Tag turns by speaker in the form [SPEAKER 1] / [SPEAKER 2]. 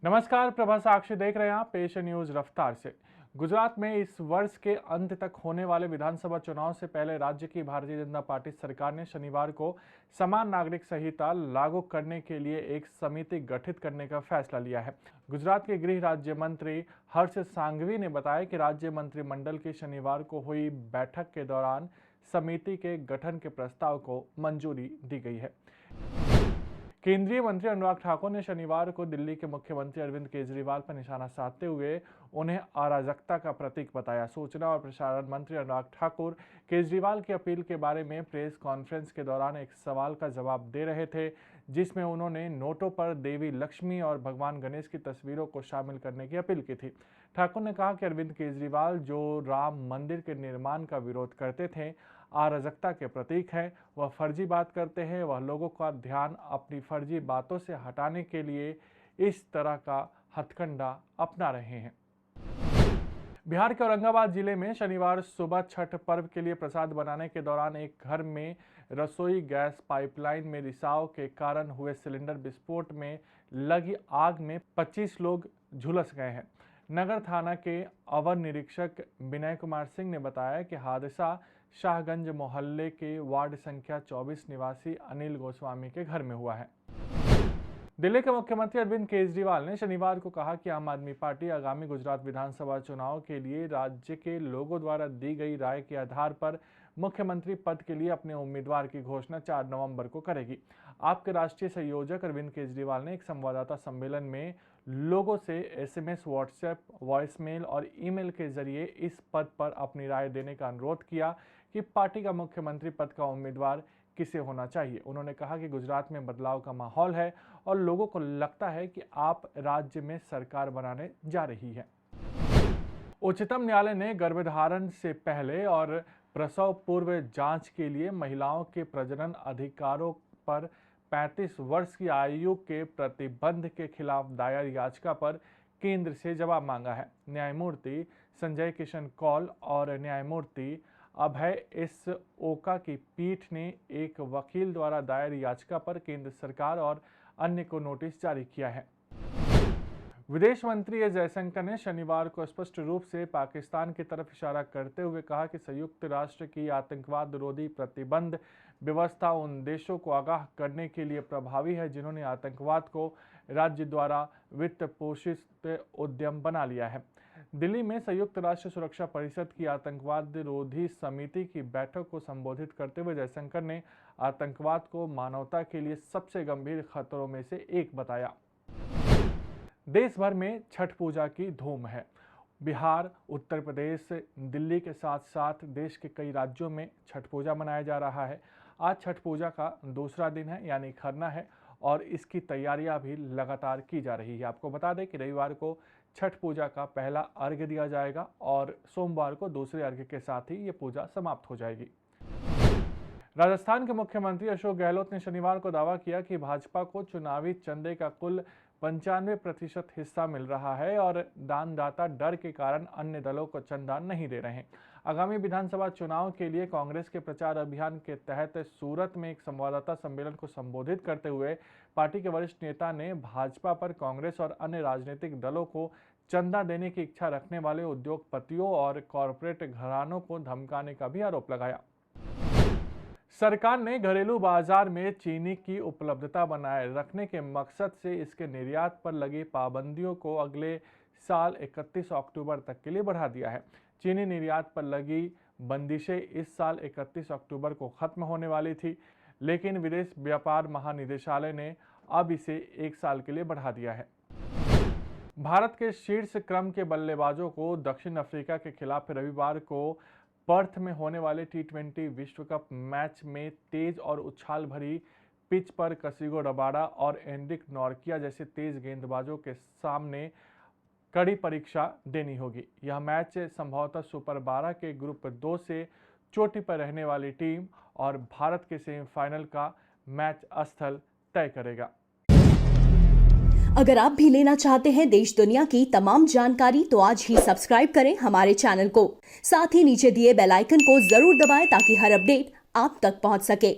[SPEAKER 1] नमस्कार, प्रभा साक्षी देख रहे हैं आप। पेश है न्यूज रफ्तार से। गुजरात में इस वर्ष के अंत तक होने वाले विधानसभा चुनाव से पहले राज्य की भारतीय जनता पार्टी सरकार ने शनिवार को समान नागरिक संहिता लागू करने के लिए एक समिति गठित करने का फैसला लिया है। गुजरात के गृह राज्य मंत्री हर्ष सांघवी ने बताया कि राज्य मंत्रिमंडल की शनिवार को हुई बैठक के दौरान समिति के गठन के प्रस्ताव को मंजूरी दी गई है। केंद्रीय मंत्री अनुराग ठाकुर ने शनिवार को दिल्ली के मुख्यमंत्री अरविंद केजरीवाल पर निशाना साधते हुए उन्हें अराजकता का प्रतीक बताया। सूचना और प्रसारण मंत्री अनुराग ठाकुर केजरीवाल की अपील के बारे में प्रेस कॉन्फ्रेंस के दौरान एक सवाल का जवाब दे रहे थे, जिसमें उन्होंने नोटों पर देवी लक्ष्मी और भगवान गणेश की तस्वीरों को शामिल करने की अपील की थी। ठाकुर ने कहा कि अरविंद केजरीवाल जो राम मंदिर के निर्माण का विरोध करते थे, अराजकता के प्रतीक हैं। वह फर्जी बात करते हैं। वह लोगों का ध्यान अपनी फर्जी बातों से हटाने के लिए इस तरह का हथकंडा अपना रहे हैं। बिहार के औरंगाबाद जिले में शनिवार सुबह छठ पर्व के लिए प्रसाद बनाने के दौरान एक घर में रसोई गैस पाइपलाइन में रिसाव के कारण हुए सिलेंडर विस्फोट में लगी आग में 25 लोग झुलस गए हैं। नगर थाना के अवर निरीक्षक विनय कुमार सिंह ने बताया कि हादसा शाहगंज मोहल्ले के वार्ड संख्या 24 निवासी अनिल गोस्वामी के घर में हुआ है। दिल्ली के मुख्यमंत्री अरविंद केजरीवाल ने शनिवार को कहा कि आम आदमी पार्टी आगामी गुजरात विधानसभा चुनाव के लिए राज्य के लोगों द्वारा दी गई राय के आधार पर मुख्यमंत्री पद के लिए अपने उम्मीदवार की घोषणा 4 नवंबर को करेगी। आपके राष्ट्रीय संयोजक अरविंद केजरीवाल ने एक संवाददाता सम्मेलन में लोगों से एसएमएस, व्हाट्सएप, वॉइसमेल और ईमेल के जरिए इस पद पर अपनी राय देने का अनुरोध किया कि पार्टी का मुख्यमंत्री पद का उम्मीदवार किसे होना चाहिए। उन्होंने कहा कि गुजरात में बदलाव का माहौल है और लोगों को लगता है कि आप राज्य में सरकार बनाने जा रही है। उच्चतम न्यायालय ने गर्भधारण से पहले और प्रसव पूर्व जांच के लिए महिलाओं के प्रजनन अधिकारों पर 35 वर्ष की आयु के प्रतिबंध के खिलाफ दायर याचिका पर केंद्र से जवाब मांगा है। न्यायमूर्ति संजय किशन कौल और न्यायमूर्ति अभय एस ओका की पीठ ने एक वकील द्वारा दायर याचिका पर केंद्र सरकार और अन्य को नोटिस जारी किया है। विदेश मंत्री एस जयशंकर ने शनिवार को स्पष्ट रूप से पाकिस्तान की तरफ इशारा करते हुए कहा कि संयुक्त राष्ट्र की आतंकवाद विरोधी प्रतिबंध व्यवस्था उन देशों को आगाह करने के लिए प्रभावी है जिन्होंने आतंकवाद को राज्य द्वारा वित्त पोषित उद्यम बना लिया है। दिल्ली में संयुक्त राष्ट्र सुरक्षा परिषद की आतंकवाद विरोधी समिति की बैठक को संबोधित करते हुए जयशंकर ने आतंकवाद को मानवता के लिए सबसे गंभीर खतरों में से एक बताया। देश भर में छठ पूजा की धूम है। बिहार, उत्तर प्रदेश, दिल्ली के साथ साथ देश के कई राज्यों में छठ पूजा मनाया जा रहा है। आज छठ पूजा का दूसरा दिन है, यानी खरना है, और इसकी तैयारियां भी लगातार की जा रही है। आपको बता दें कि रविवार को छठ पूजा का पहला अर्घ्य दिया जाएगा और सोमवार को दूसरे अर्घ्य के साथ ही ये पूजा समाप्त हो जाएगी। राजस्थान के मुख्यमंत्री अशोक गहलोत ने शनिवार को दावा किया कि भाजपा को चुनावी चंदे का कुल 95% हिस्सा मिल रहा है और दानदाता डर के कारण अन्य दलों को चंदा नहीं दे रहे हैं। आगामी विधानसभा चुनाव के लिए कांग्रेस के प्रचार अभियान के तहत सूरत में एक संवाददाता सम्मेलन को संबोधित करते हुए पार्टी के वरिष्ठ नेता ने भाजपा पर कांग्रेस और अन्य राजनीतिक दलों को चंदा देने की इच्छा रखने वाले उद्योगपतियों और कॉरपोरेट घरानों को धमकाने का भी आरोप लगाया। सरकार ने घरेलू बाजार में चीनी की उपलब्धता बनाए रखने के मकसद से इसके निर्यात पर लगी पाबंदियों को अगले साल 31 अक्टूबर तक के लिए बढ़ा दिया है। चीनी निर्यात पर लगी बंदिशें इस साल 31 अक्टूबर को खत्म होने वाली थी, लेकिन विदेश व्यापार महानिदेशालय ने अब इसे 1 साल के लिए बढ़ा दिया है। भारत के शीर्ष क्रम के बल्लेबाजों को दक्षिण अफ्रीका के खिलाफ रविवार को पर्थ में होने वाले T20 विश्व कप मैच में तेज और उछाल भरी पिच पर कसिगो रबाडा और एंड्रिक नॉर्किया जैसे तेज गेंदबाजों के सामने कड़ी परीक्षा देनी होगी। यह मैच संभवतः सुपर 12 के ग्रुप 2 से चोटी पर रहने वाली टीम और भारत के सेमीफाइनल का मैच स्थल तय करेगा।
[SPEAKER 2] अगर आप भी लेना चाहते हैं देश दुनिया की तमाम जानकारी तो आज ही सब्सक्राइब करें हमारे चैनल को। साथ ही नीचे दिए बेल आइकन को जरूर दबाएं ताकि हर अपडेट आप तक पहुंच सके।